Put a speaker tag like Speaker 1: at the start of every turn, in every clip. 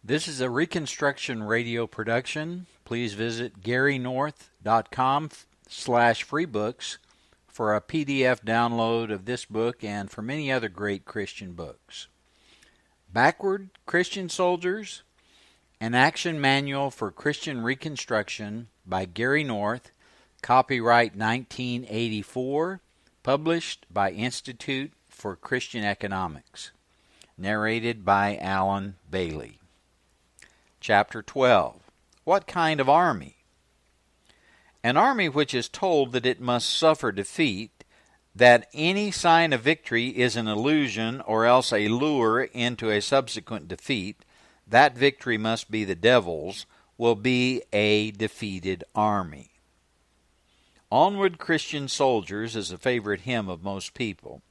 Speaker 1: This is a Reconstruction radio production. Please visit garynorth.com/freebooks for a PDF download of this book and for many other great Christian books. Backward Christian Soldiers, an Action Manual for Christian Reconstruction by Gary North, copyright 1984, published by Institute for Christian Economics. Narrated by Alan Bailey. Chapter 12. What kind of army? An army which is told that it must suffer defeat, that any sign of victory is an illusion or else a lure into a subsequent defeat, that victory must be the devil's, will be a defeated army. Onward Christian Soldiers is a favorite hymn of most people.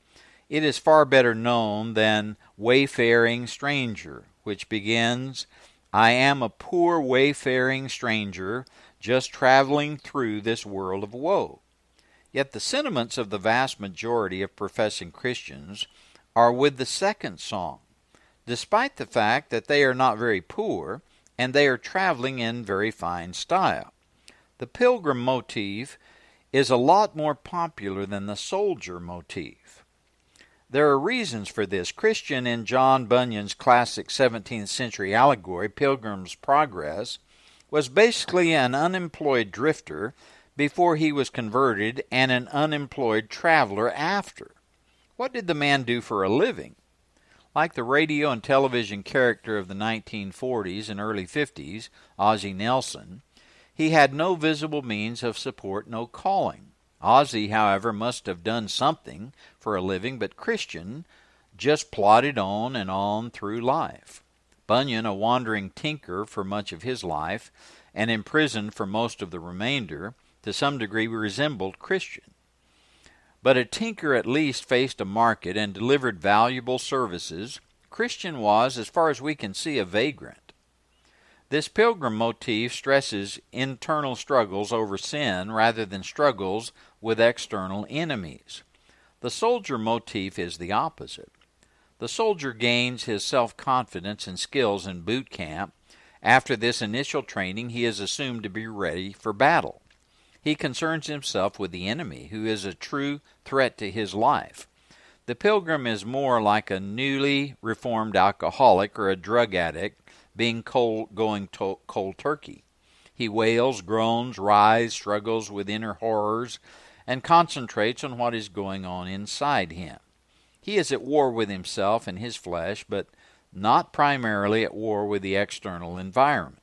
Speaker 1: It is far better known than Wayfaring Stranger, which begins, I am a poor wayfaring stranger, just traveling through this world of woe. Yet the sentiments of the vast majority of professing Christians are with the second song, despite the fact that they are not very poor and they are traveling in very fine style. The pilgrim motif is a lot more popular than the soldier motif. There are reasons for this. Christian in John Bunyan's classic 17th century allegory, Pilgrim's Progress, was basically an unemployed drifter before he was converted and an unemployed traveler after. What did the man do for a living? Like the radio and television character of the 1940s and early 50s, Ozzie Nelson, he had no visible means of support, no calling. Ozzie, however, must have done something for a living, but Christian just plodded on and on through life. Bunyan, a wandering tinker for much of his life, and imprisoned for most of the remainder, to some degree resembled Christian. But a tinker at least faced a market and delivered valuable services. Christian was, as far as we can see, a vagrant. This pilgrim motif stresses internal struggles over sin rather than struggles with external enemies. The soldier motif is the opposite. The soldier gains his self-confidence and skills in boot camp. After this initial training, he is assumed to be ready for battle. He concerns himself with the enemy, who is a true threat to his life. The pilgrim is more like a newly reformed alcoholic or a drug addict going cold turkey. He wails, groans, writhes, struggles with inner horrors, and concentrates on what is going on inside him. He is at war with himself and his flesh, but not primarily at war with the external environment.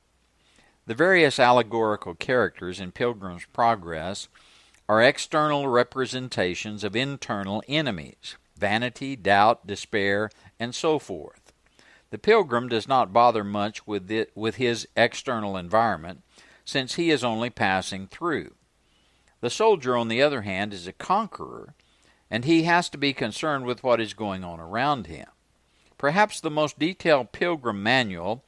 Speaker 1: The various allegorical characters in Pilgrim's Progress are external representations of internal enemies, vanity, doubt, despair, and so forth. The pilgrim does not bother much with his external environment, since he is only passing through. The soldier, on the other hand, is a conqueror, and he has to be concerned with what is going on around him. Perhaps the most detailed pilgrim manual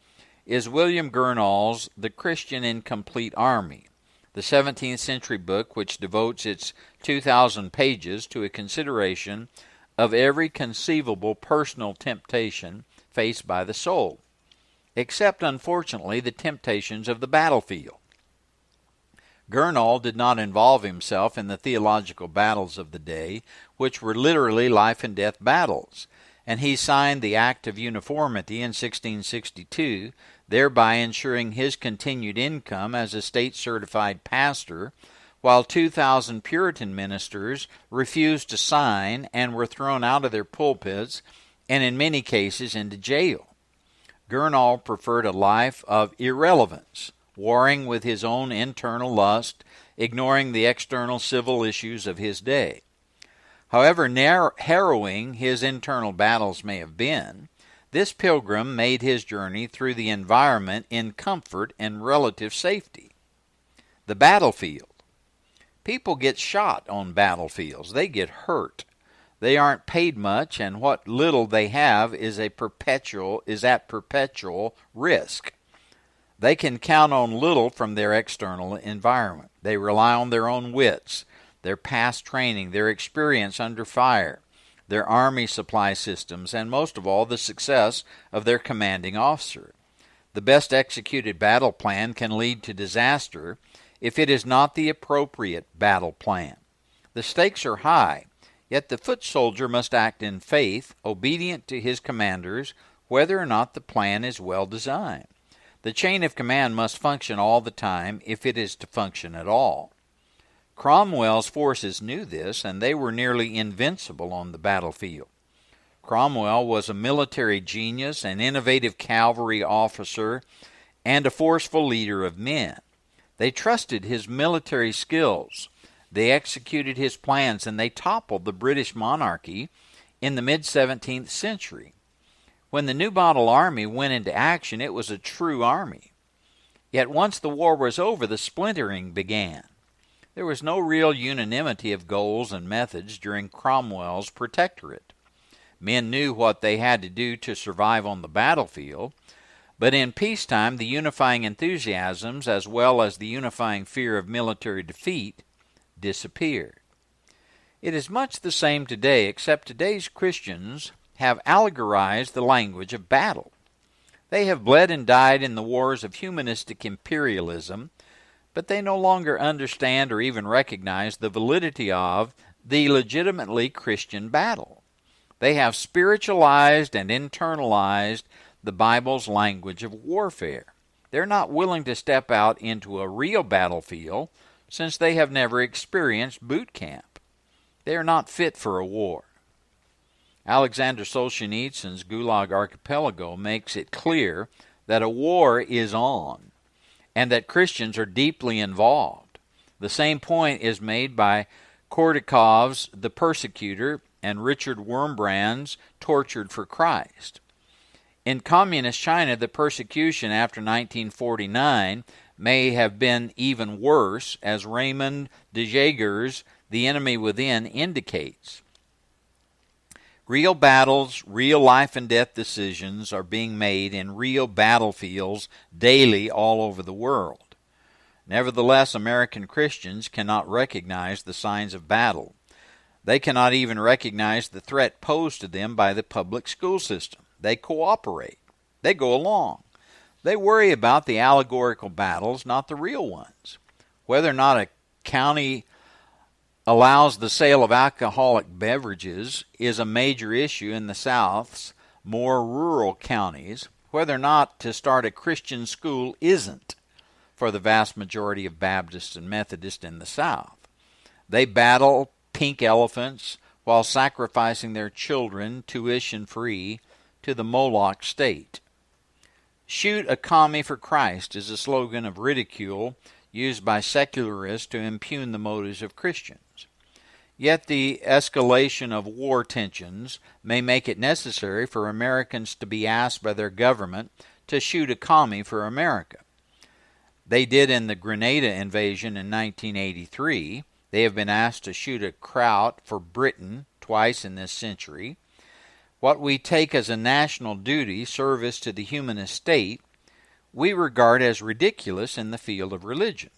Speaker 1: is William Gurnall's The Christian in Complete Army, the 17th century book which devotes its 2,000 pages to a consideration of every conceivable personal temptation faced by the soul, except, unfortunately, the temptations of the battlefield. Gurnall did not involve himself in the theological battles of the day, which were literally life-and-death battles, and he signed the Act of Uniformity in 1662, thereby ensuring his continued income as a state-certified pastor, while 2,000 Puritan ministers refused to sign and were thrown out of their pulpits and in many cases into jail. Gurnall preferred a life of irrelevance, warring with his own internal lust, ignoring the external civil issues of his day. However harrowing his internal battles may have been, this pilgrim made his journey through the environment in comfort and relative safety. The battlefield. People get shot on battlefields. They get hurt. They aren't paid much, and what little they have is at perpetual risk. They can count on little from their external environment. They rely on their own wits, their past training, their experience under fire, their army supply systems, and most of all, the success of their commanding officer. The best executed battle plan can lead to disaster if it is not the appropriate battle plan. The stakes are high, yet the foot soldier must act in faith, obedient to his commanders, whether or not the plan is well designed. The chain of command must function all the time if it is to function at all. Cromwell's forces knew this, and they were nearly invincible on the battlefield. Cromwell was a military genius, an innovative cavalry officer, and a forceful leader of men. They trusted his military skills. They executed his plans, and they toppled the British monarchy in the mid-17th century. When the new model army went into action, it was a true army. Yet once the war was over, the splintering began. There was no real unanimity of goals and methods during Cromwell's protectorate. Men knew what they had to do to survive on the battlefield, but in peacetime the unifying enthusiasms as well as the unifying fear of military defeat disappeared. It is much the same today, except today's Christians have allegorized the language of battle. They have bled and died in the wars of humanistic imperialism, but they no longer understand or even recognize the validity of the legitimately Christian battle. They have spiritualized and internalized the Bible's language of warfare. They're not willing to step out into a real battlefield since they have never experienced boot camp. They are not fit for a war. Alexander Solzhenitsyn's Gulag Archipelago makes it clear that a war is on, and that Christians are deeply involved. The same point is made by Kordakov's The Persecutor and Richard Wurmbrand's Tortured for Christ. In communist China, the persecution after 1949 may have been even worse, as Raymond de Jager's The Enemy Within indicates. Real battles, real life and death decisions are being made in real battlefields daily all over the world. Nevertheless, American Christians cannot recognize the signs of battle. They cannot even recognize the threat posed to them by the public school system. They cooperate. They go along. They worry about the allegorical battles, not the real ones. Whether or not a county allows the sale of alcoholic beverages is a major issue in the South's more rural counties. Whether or not to start a Christian school isn't for the vast majority of Baptists and Methodists in the South. They battle pink elephants while sacrificing their children tuition-free to the Moloch state. Shoot a commie for Christ is a slogan of ridicule used by secularists to impugn the motives of Christians. Yet the escalation of war tensions may make it necessary for Americans to be asked by their government to shoot a commie for America. They did in the Grenada invasion in 1983. They have been asked to shoot a Kraut for Britain twice in this century. What we take as a national duty, service to the humanist state, we regard as ridiculous in the field of religion.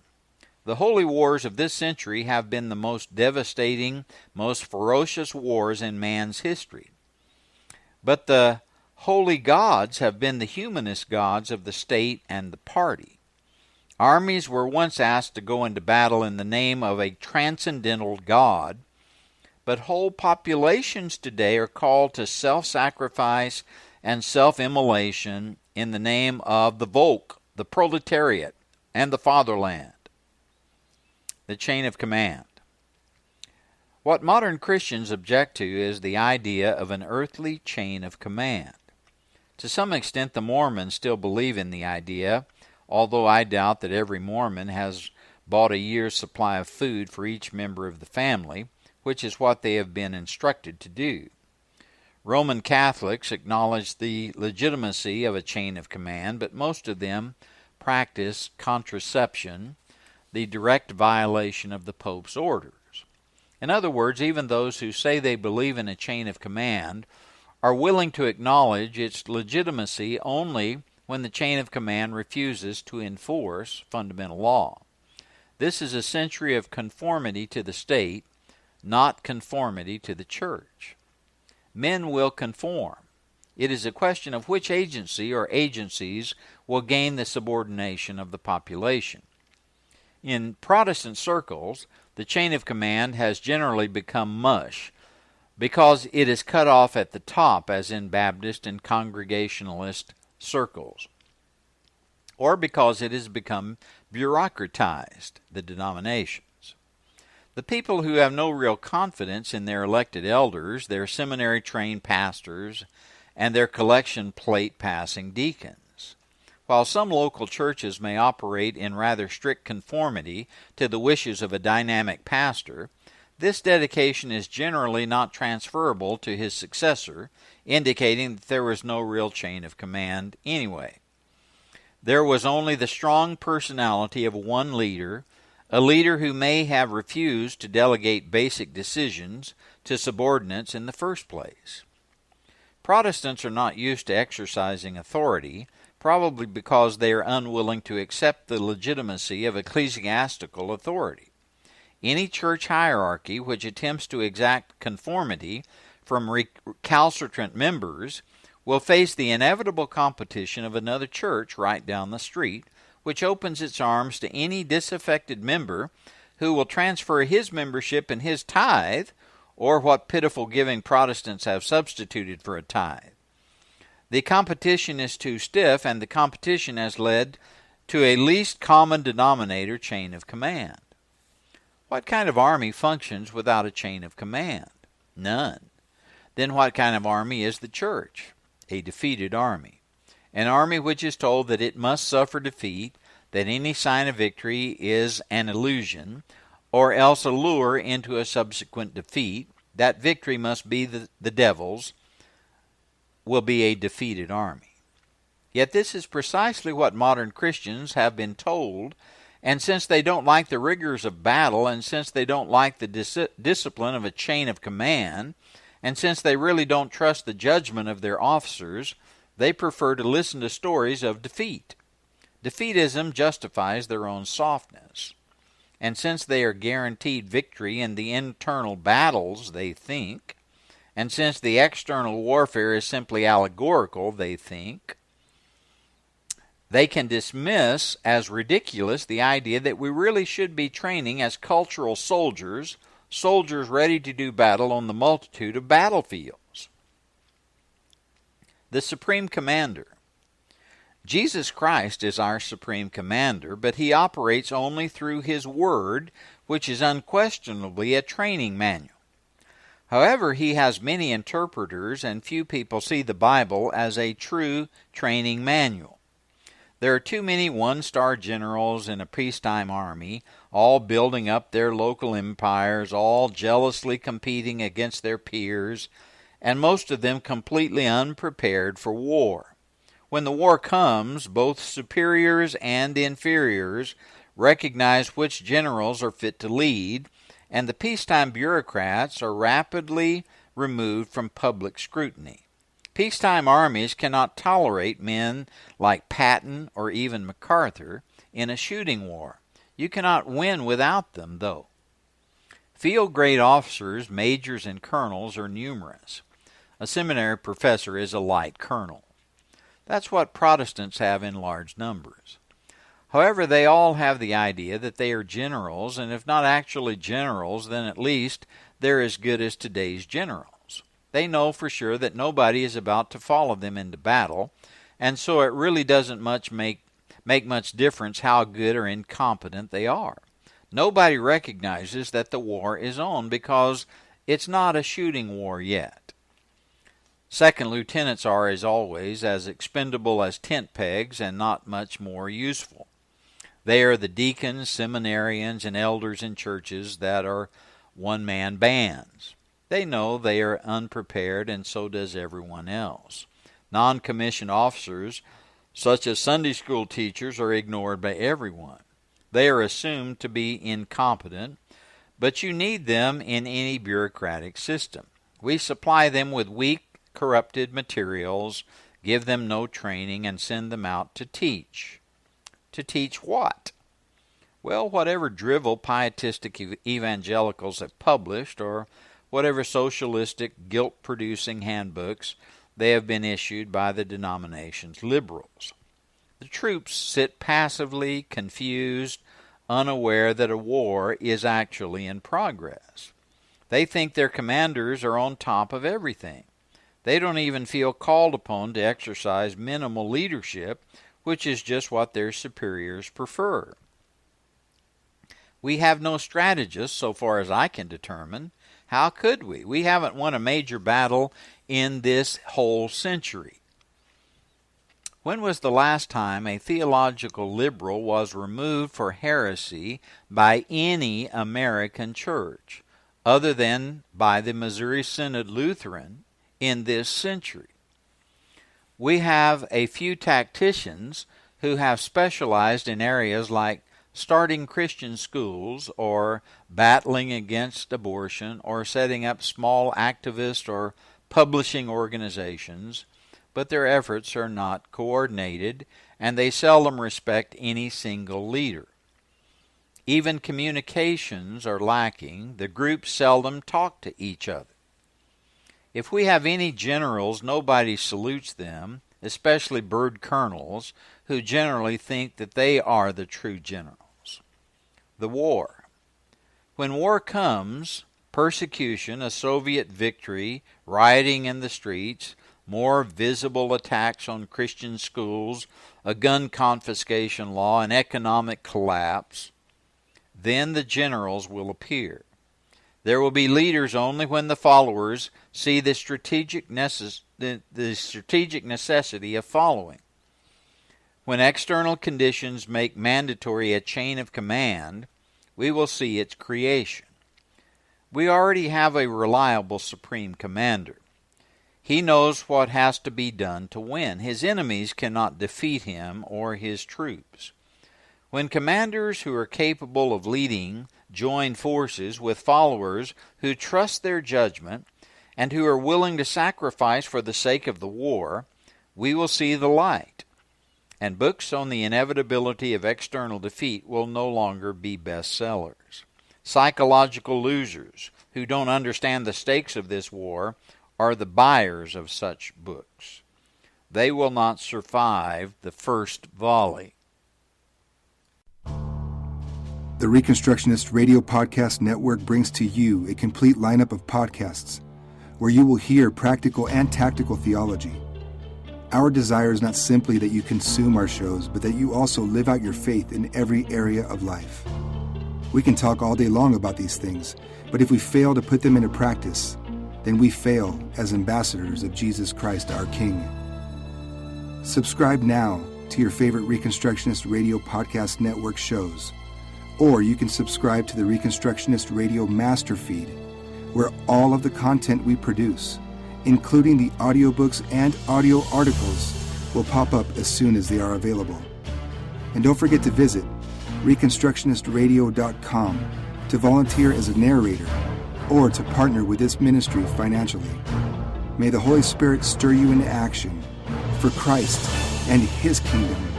Speaker 1: The holy wars of this century have been the most devastating, most ferocious wars in man's history. But the holy gods have been the humanist gods of the state and the party. Armies were once asked to go into battle in the name of a transcendental God, but whole populations today are called to self-sacrifice and self-immolation in the name of the Volk, the proletariat, and the fatherland. The chain of command. What modern Christians object to is the idea of an earthly chain of command. To some extent, the Mormons still believe in the idea, although I doubt that every Mormon has bought a year's supply of food for each member of the family, which is what they have been instructed to do. Roman Catholics acknowledge the legitimacy of a chain of command, but most of them practice contraception, the direct violation of the Pope's orders. In other words, even those who say they believe in a chain of command are willing to acknowledge its legitimacy only when the chain of command refuses to enforce fundamental law. This is a century of conformity to the state, not conformity to the church. Men will conform. It is a question of which agency or agencies will gain the subordination of the population. In Protestant circles, the chain of command has generally become mush because it is cut off at the top, as in Baptist and Congregationalist circles, or because it has become bureaucratized, the denominations. The people who have no real confidence in their elected elders, their seminary-trained pastors, and their collection plate-passing deacons. While some local churches may operate in rather strict conformity to the wishes of a dynamic pastor, this dedication is generally not transferable to his successor, indicating that there was no real chain of command anyway. There was only the strong personality of one leader, a leader who may have refused to delegate basic decisions to subordinates in the first place. Protestants are not used to exercising authority, probably because they are unwilling to accept the legitimacy of ecclesiastical authority. Any church hierarchy which attempts to exact conformity from recalcitrant members will face the inevitable competition of another church right down the street, which opens its arms to any disaffected member who will transfer his membership and his tithe, or what pitiful giving Protestants have substituted for a tithe. The competition is too stiff, and the competition has led to a least common denominator chain of command. What kind of army functions without a chain of command? None. Then what kind of army is the church? A defeated army. An army which is told that it must suffer defeat, that any sign of victory is an illusion, or else a lure into a subsequent defeat, that victory must be the devil's, will be a defeated army. Yet this is precisely what modern Christians have been told, and since they don't like the rigors of battle, and since they don't like the discipline of a chain of command, and since they really don't trust the judgment of their officers, they prefer to listen to stories of defeat. Defeatism justifies their own softness. And since they are guaranteed victory in the internal battles, they think, and since the external warfare is simply allegorical, they think, they can dismiss as ridiculous the idea that we really should be training as cultural soldiers, soldiers ready to do battle on the multitude of battlefields. The Supreme Commander. Jesus Christ is our Supreme Commander, but he operates only through his Word, which is unquestionably a training manual. However, he has many interpreters, and few people see the Bible as a true training manual. There are too many one-star generals in a peacetime army, all building up their local empires, all jealously competing against their peers, and most of them completely unprepared for war. When the war comes, both superiors and inferiors recognize which generals are fit to lead, and the peacetime bureaucrats are rapidly removed from public scrutiny. Peacetime armies cannot tolerate men like Patton or even MacArthur in a shooting war. You cannot win without them, though. Field-grade officers, majors, and colonels are numerous. A seminary professor is a light colonel. That's what Protestants have in large numbers. However, they all have the idea that they are generals, and if not actually generals, then at least they're as good as today's generals. They know for sure that nobody is about to follow them into battle, and so it really doesn't make much difference how good or incompetent they are. Nobody recognizes that the war is on because it's not a shooting war yet. Second lieutenants are, as always, as expendable as tent pegs and not much more useful. They are the deacons, seminarians, and elders in churches that are one-man bands. They know they are unprepared, and so does everyone else. Non-commissioned officers, such as Sunday school teachers, are ignored by everyone. They are assumed to be incompetent, but you need them in any bureaucratic system. We supply them with weak, corrupted materials, give them no training, and send them out to teach. To teach what? Well, whatever drivel pietistic evangelicals have published, or whatever socialistic, guilt-producing handbooks they have been issued by the denomination's liberals. The troops sit passively, confused, unaware that a war is actually in progress. They think their commanders are on top of everything. They don't even feel called upon to exercise minimal leadership, which is just what their superiors prefer. We have no strategists, so far as I can determine. How could we? We haven't won a major battle in this whole century. When was the last time a theological liberal was removed for heresy by any American church, other than by the Missouri Synod Lutheran in this century? We have a few tacticians who have specialized in areas like starting Christian schools or battling against abortion or setting up small activist or publishing organizations, but their efforts are not coordinated and they seldom respect any single leader. Even communications are lacking. The groups seldom talk to each other. If we have any generals, nobody salutes them, especially bird colonels, who generally think that they are the true generals. The war. When war comes, persecution, a Soviet victory, rioting in the streets, more visible attacks on Christian schools, a gun confiscation law, an economic collapse, then the generals will appear. There will be leaders only when the followers see the strategic necessity of following. When external conditions make mandatory a chain of command, we will see its creation. We already have a reliable supreme commander. He knows what has to be done to win. His enemies cannot defeat him or his troops. When commanders who are capable of leading join forces with followers who trust their judgment and who are willing to sacrifice for the sake of the war, we will see the light. And books on the inevitability of external defeat will no longer be bestsellers. Psychological losers who don't understand the stakes of this war are the buyers of such books. They will not survive the first volley.
Speaker 2: The Reconstructionist Radio Podcast Network brings to you a complete lineup of podcasts where you will hear practical and tactical theology. Our desire is not simply that you consume our shows, but that you also live out your faith in every area of life. We can talk all day long about these things, but if we fail to put them into practice, then we fail as ambassadors of Jesus Christ, our King. Subscribe now to your favorite Reconstructionist Radio Podcast Network shows, or you can subscribe to the Reconstructionist Radio Master Feed, where all of the content we produce, including the audiobooks and audio articles, will pop up as soon as they are available. And don't forget to visit ReconstructionistRadio.com to volunteer as a narrator or to partner with this ministry financially. May the Holy Spirit stir you into action for Christ and His kingdom.